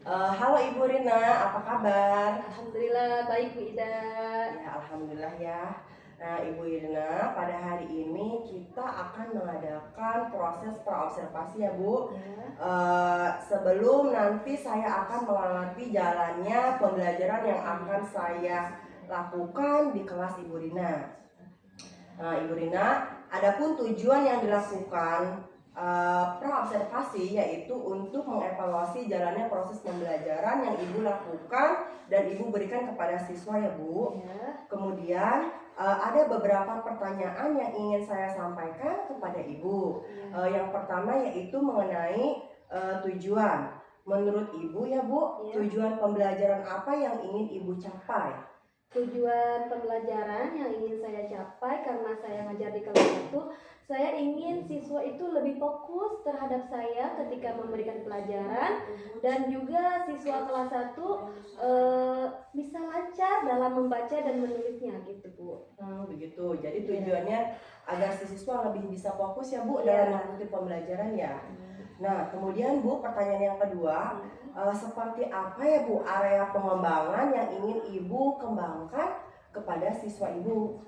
Halo Ibu Rina, apa kabar? Alhamdulillah baik Bu Ida. Ya, alhamdulillah ya. Nah, Ibu Irina, pada hari ini kita akan mengadakan proses praobservasi ya Bu. Ya. Sebelum nanti saya akan mengamati jalannya pembelajaran yang akan saya lakukan di kelas Ibu Rina. Nah, Ibu Rina, adapun tujuan yang dilakukan praobservasi yaitu untuk mengevaluasi jalannya proses pembelajaran yang Ibu lakukan dan Ibu berikan kepada siswa ya Bu. Ya. Kemudian ada beberapa pertanyaan yang ingin saya sampaikan kepada Ibu. Yang pertama yaitu mengenai tujuan. Menurut Ibu ya Bu, tujuan pembelajaran apa yang ingin Ibu capai? Tujuan pembelajaran yang ingin saya capai karena saya ngajar di kelas 1, saya ingin siswa itu lebih fokus terhadap saya ketika memberikan pelajaran, dan juga siswa kelas 1 bisa lancar dalam membaca dan menulisnya gitu Bu. Begitu. Jadi tujuannya agar si siswa lebih bisa fokus ya Bu dalam mengikuti pembelajaran ya. Nah, kemudian Bu, pertanyaan yang kedua, seperti apa ya Bu area pengembangan yang ingin Ibu kembangkan kepada siswa Ibu?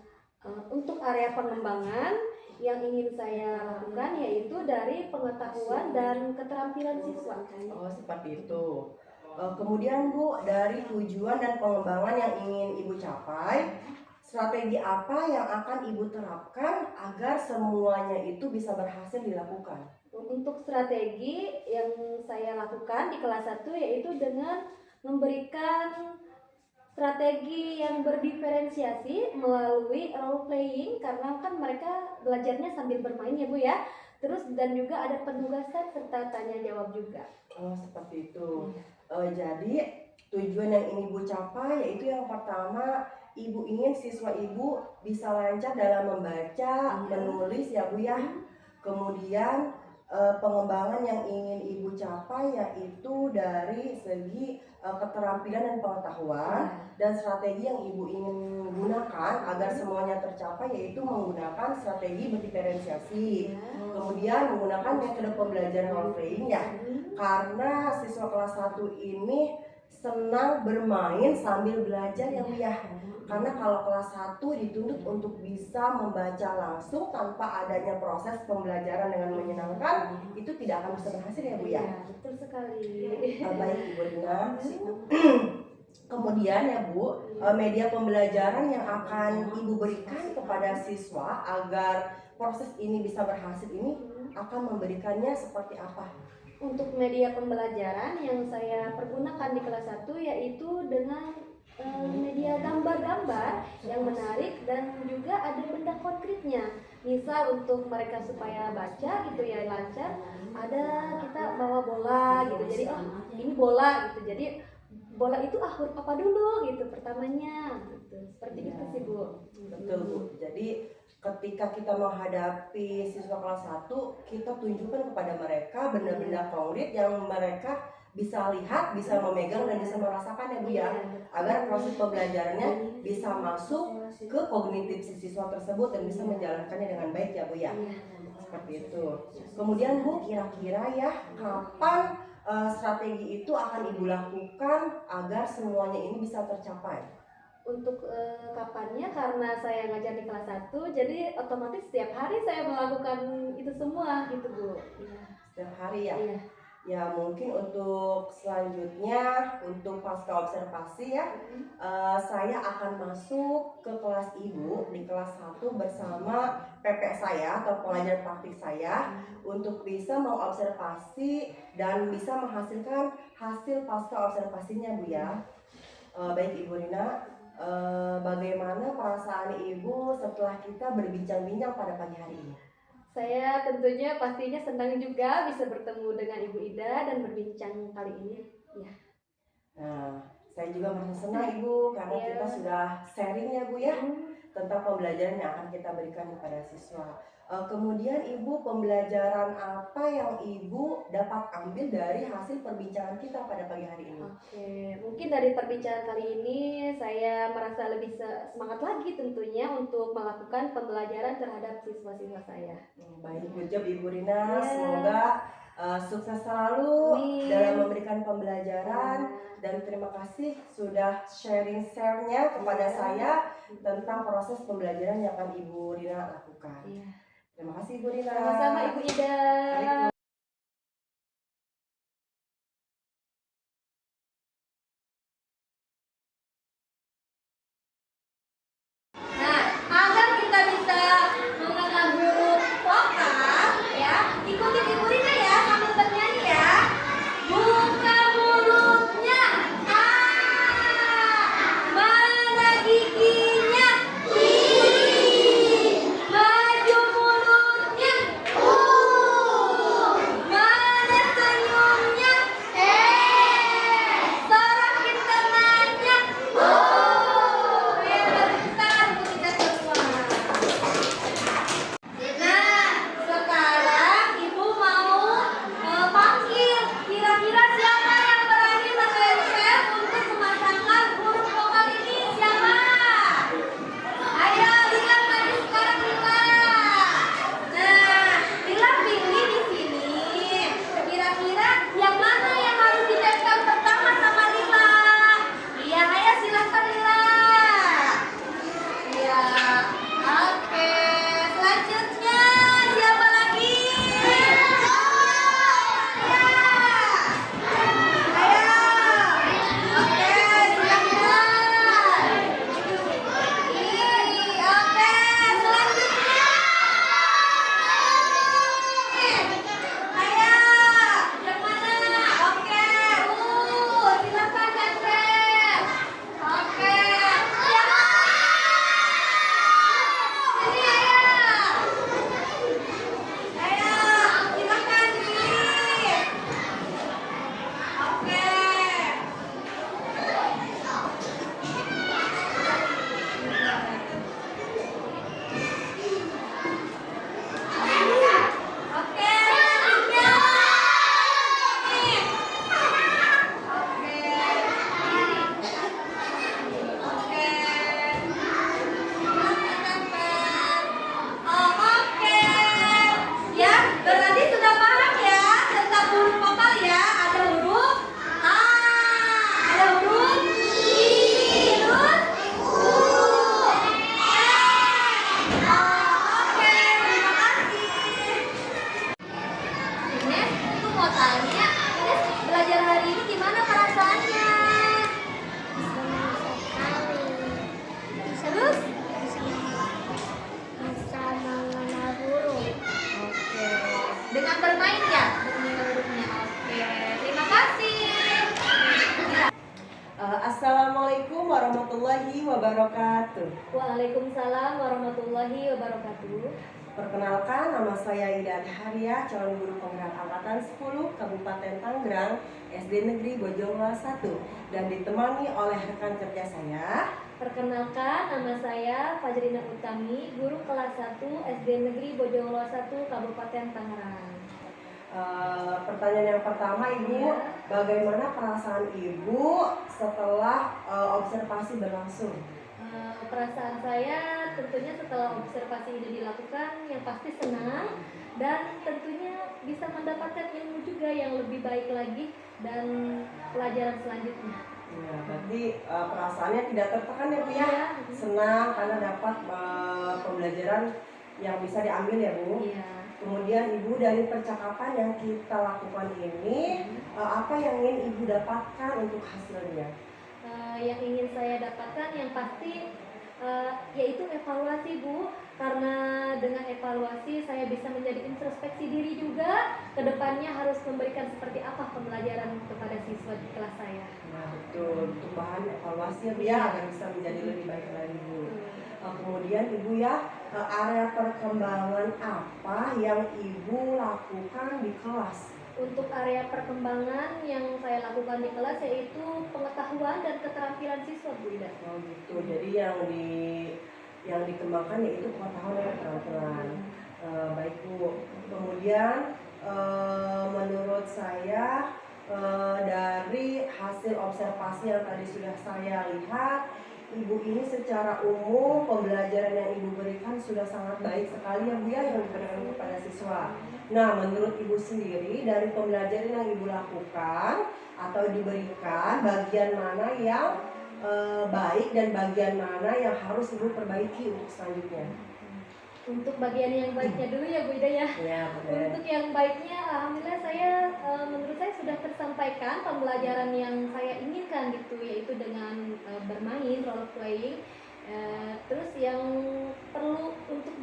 Untuk area pengembangan yang ingin saya lakukan yaitu dari pengetahuan dan keterampilan siswa. Oh, seperti itu. Kemudian Bu, dari tujuan dan pengembangan yang ingin Ibu capai, strategi apa yang akan Ibu terapkan agar semuanya itu bisa berhasil dilakukan? Untuk strategi yang saya lakukan di kelas 1 yaitu dengan memberikan strategi yang berdiferensiasi melalui role playing, karena kan mereka belajarnya sambil bermain ya Bu ya. Terus dan juga ada penugasan serta tanya jawab juga. Oh, seperti itu. Jadi tujuan yang ingin Ibu capai yaitu yang pertama, Ibu ingin siswa Ibu bisa lancar dalam membaca, menulis ya Bu ya. Kemudian pengembangan yang ingin Ibu capai yaitu dari segi keterampilan dan pengetahuan, dan strategi yang Ibu ingin gunakan agar semuanya tercapai yaitu menggunakan strategi berdiferensiasi. Kemudian menggunakan metode pembelajaran role playing ya, karena siswa kelas 1 ini senang bermain sambil belajar ya Bu ya. Karena kalau kelas 1 dituntut untuk bisa membaca langsung tanpa adanya proses pembelajaran dengan menyenangkan, itu tidak akan bisa berhasil ya Bu ya. Betul sekali. Baik Ibu Rina. Kemudian ya Bu, media pembelajaran yang akan Ibu berikan kepada siswa agar proses ini bisa berhasil ini akan memberikannya seperti apa? Untuk media pembelajaran yang saya pergunakan di kelas 1 yaitu dengan media gambar-gambar yang menarik dan juga ada benda konkretnya. Misal untuk mereka supaya baca gitu ya lancar, ada kita bawa bola gitu. Jadi ini bola gitu. Jadi bola itu huruf apa dulu gitu pertamanya gitu. Seperti itu sih Bu. Betul Bu. Jadi ketika kita menghadapi siswa kelas 1, kita tunjukkan kepada mereka benda-benda konkret yang mereka bisa lihat, bisa memegang dan bisa merasakan ya Bu ya, agar proses pembelajarannya bisa masuk ke kognitif si siswa tersebut dan bisa menjalankannya dengan baik ya Bu ya. Seperti itu. Kemudian Bu, kira-kira ya kapan strategi itu akan Ibu lakukan agar semuanya ini bisa tercapai? Untuk kapannya, karena saya ngajar di kelas 1, jadi otomatis setiap hari saya melakukan itu semua gitu Bu. Setiap hari ya? Iya. Ya mungkin untuk selanjutnya, untuk pasca observasi ya, saya akan masuk ke kelas Ibu di kelas 1 bersama PP saya atau pengajar praktik saya untuk bisa mengobservasi dan bisa menghasilkan hasil pasca observasinya Bu ya. Baik Ibu Rina, bagaimana perasaan Ibu setelah kita berbincang-bincang pada pagi hari ini? Saya tentunya pastinya senang juga bisa bertemu dengan Ibu Ida dan berbincang kali ini. Ya. Nah, saya juga merasa senang Ibu karena kita sudah sharing ya Bu ya tentang pembelajaran yang akan kita berikan kepada siswa. Kemudian Ibu, pembelajaran apa yang Ibu dapat ambil dari hasil perbincangan kita pada pagi hari ini? Oke, mungkin dari perbincangan kali ini saya merasa lebih semangat lagi tentunya untuk melakukan pembelajaran terhadap siswa-siswa saya. Baik, good job Ibu Rina. Semoga sukses selalu dalam memberikan pembelajaran dan terima kasih sudah share-nya kepada saya tentang proses pembelajaran yang akan Ibu Rina lakukan. Terima kasih Ibu Rina. Sama-sama Ibu Ida. Nah, agar kita bisa mengenal huruf vokal, ya, ikutin Ibu Rina ya sambil bernyanyi ya. Buka mulutnya, A. Mana giginya, I. Maju mulutnya, U. Mana senyumnya, E. Sorakin tangannya, O. Ya, balik tangan untuk kita semua. Nah, sekarang Ibu mau panggil kira-kira siapa yang berani menempel untuk memasangkan huruf vokal ini, siapa? Ayo, Lila maju sekarang Lila. Nah, Lila pilih di sini. Kira-kira yang mana yang harus ditempel pertama sama Lila? Iya, ayo silakan Lila. Iya, oke. Selanjutnya siapa lagi? Ayo, oke, silakan. Oke, selanjutnya. Ayo, yang mana? Oke, silakan Chandra. Oke, siapa? Ini ayo, silakan pilih. Oke. Oke, selanjutnya. Oke. Oke. Ya, berarti sudah paham ya tentang huruf vokal ya. Ada huruf A, ada huruf I, terus U, E. Oke, terima kasih. Ines, aku mau tanya, Ines belajar hari ini gimana perasaannya? Terus? Bisa mengenal huruf. Oke. Dengan bermain ya, dengan hurufnya. Oke, terima kasih. Assalamualaikum warahmatullahi wabarakatuh. Waalaikumsalam warahmatullahi wabarakatuh. Perkenalkan, nama saya Ida Haria, calon guru penggerak angkatan 10 Kabupaten Tangerang, SD Negeri Bojongloa 1, dan ditemani oleh rekan kerja saya. Perkenalkan, nama saya Fajrina Utami, guru kelas 1 SD Negeri Bojongloa 1, Kabupaten Tangerang. Pertanyaan yang pertama, Ibu, Ya. bagaimana perasaan Ibu setelah observasi berlangsung? Perasaan saya tentunya setelah observasi ini dilakukan yang pasti senang dan tentunya bisa mendapatkan ilmu juga yang lebih baik lagi dan pelajaran selanjutnya. Ya, berarti perasaannya tidak tertekan ya Bu ya? Iya. Senang karena dapat pembelajaran yang bisa diambil ya Bu. Iya. Kemudian Ibu, dari percakapan yang kita lakukan ini, apa yang ingin Ibu dapatkan untuk hasilnya? Yang ingin saya dapatkan yang pasti yaitu evaluasi Bu, karena dengan evaluasi saya bisa menjadi introspeksi diri juga, kedepannya harus memberikan seperti apa pembelajaran kepada siswa di kelas saya. Nah, betul, untuk bahan evaluasi ya Bu ya, agar bisa menjadi lebih baik lagi Bu. Kemudian Ibu ya, area perkembangan apa yang Ibu lakukan di kelas? Untuk area perkembangan yang saya lakukan di kelas yaitu pengetahuan dan keterampilan siswa Bu Ida. Oh gitu, jadi yang dikembangkan yaitu pengetahuan dan keterampilan. Baik Bu. Kemudian menurut saya dari hasil observasi yang tadi sudah saya lihat, Ibu ini secara umum pembelajaran yang Ibu berikan sudah sangat baik sekali ya Bu ya, yang diberikan kepada siswa. Nah, menurut Ibu sendiri dari pembelajaran yang Ibu lakukan atau diberikan bagian mana yang baik dan bagian mana yang harus ibu perbaiki untuk selanjutnya. Untuk bagian yang baiknya dulu ya Bu Ida ya. Ya, benar. Untuk yang baiknya, alhamdulillah saya menurut saya sudah tersampaikan pembelajaran yang saya inginkan gitu, yaitu dengan bermain role playing. Terus yang perlu untuk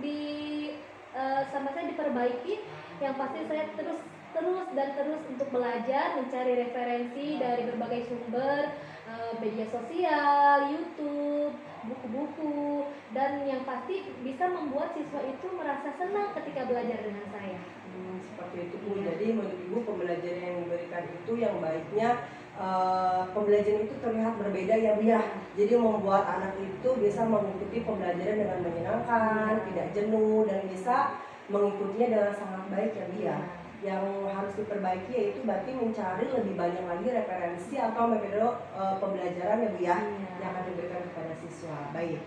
sama saya diperbaiki, yang pasti saya terus untuk belajar, mencari referensi dari berbagai sumber, media sosial, YouTube, buku-buku, dan yang pasti bisa membuat siswa itu merasa senang ketika belajar dengan saya. Seperti itu Bu. Iya. Jadi menurut ibu pembelajaran yang diberikan itu yang baiknya pembelajaran itu terlihat berbeda ya Bu ya. Jadi membuat anak itu bisa mengikuti pembelajaran dengan menyenangkan, tidak jenuh, dan bisa mengikutinya dengan sangat baik ya Bu ya. Yang harus diperbaiki yaitu berarti mencari lebih banyak lagi referensi atau metode pembelajaran ya Bu ya, yang akan diberikan kepada siswa. Baik,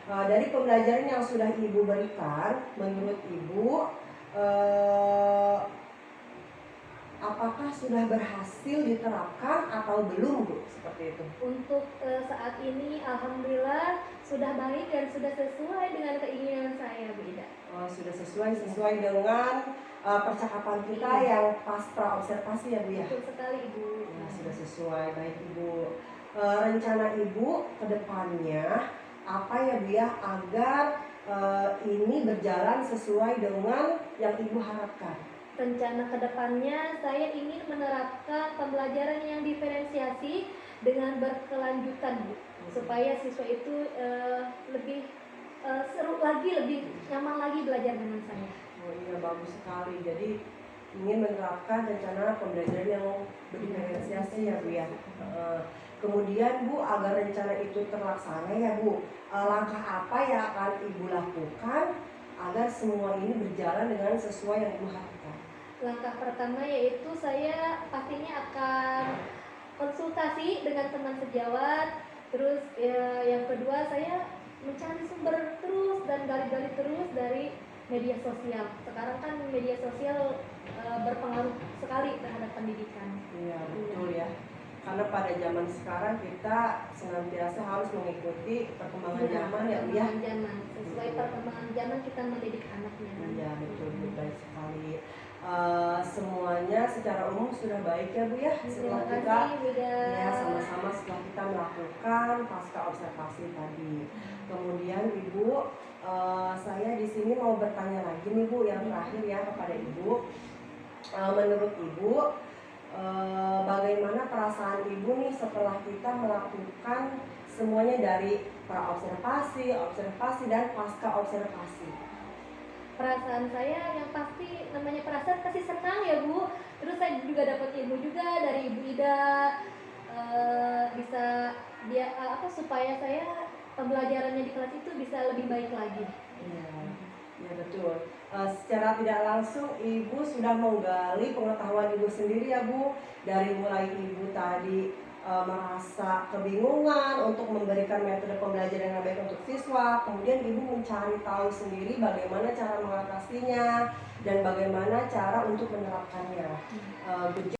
dari pembelajaran yang sudah ibu berikan, menurut ibu apakah sudah berhasil diterapkan atau belum Bu? Seperti itu. Untuk saat ini alhamdulillah sudah baik dan sudah sesuai dengan keinginan saya Bu Ida. Sudah sesuai dengan percakapan kita yang pasca observasi ya Bu ya. Betul sekali Ibu. Ya, sudah sesuai. Baik Ibu. Rencana Ibu ke depannya apa ya Bu ya agar ini berjalan sesuai dengan yang Ibu harapkan? Rencana kedepannya saya ingin menerapkan pembelajaran yang diferensiasi dengan berkelanjutan Bu, supaya siswa itu lebih seru lagi, lebih nyaman lagi belajar dengan saya. Oh iya, bagus sekali. Jadi ingin menerapkan rencana pembelajaran yang berdiferensiasi ya Bu ya. Kemudian Bu, agar rencana itu terlaksana ya Bu, langkah apa yang akan Ibu lakukan agar semua ini berjalan dengan sesuai yang Ibu harapkan? Langkah pertama yaitu saya pastinya akan konsultasi dengan teman sejawat. Terus yang kedua saya mencari sumber terus dan gali-gali terus dari media sosial. Sekarang kan media sosial berpengaruh sekali terhadap pendidikan. Iya betul ya. Karena pada zaman sekarang kita senantiasa harus mengikuti perkembangan zaman ya Bu ya. Perkembangan zaman, sesuai perkembangan zaman kita mendidik anaknya. Iya betul, baik sekali. Semuanya secara umum sudah baik ya Bu ya. Setelah Terima kita kasih, Bunda. ya sama-sama setelah kita melakukan pasca observasi tadi. Kemudian Ibu, saya di sini mau bertanya lagi nih Bu, yang terakhir ya kepada Ibu. Menurut Ibu, bagaimana perasaan Ibu nih setelah kita melakukan semuanya dari pra-observasi, observasi, dan pasca observasi? Perasaan saya yang pasti namanya perasaan pasti senang ya Bu. Terus saya juga dapat ilmu juga dari Ibu Ida, bisa dia supaya saya pembelajarannya di kelas itu bisa lebih baik lagi. Ya betul. Secara tidak langsung Ibu sudah menggali pengetahuan Ibu sendiri ya Bu. Dari mulai Ibu tadi merasa kebingungan untuk memberikan metode pembelajaran yang baik untuk siswa, kemudian Ibu mencari tahu sendiri bagaimana cara mengatasinya dan bagaimana cara untuk menerapkannya.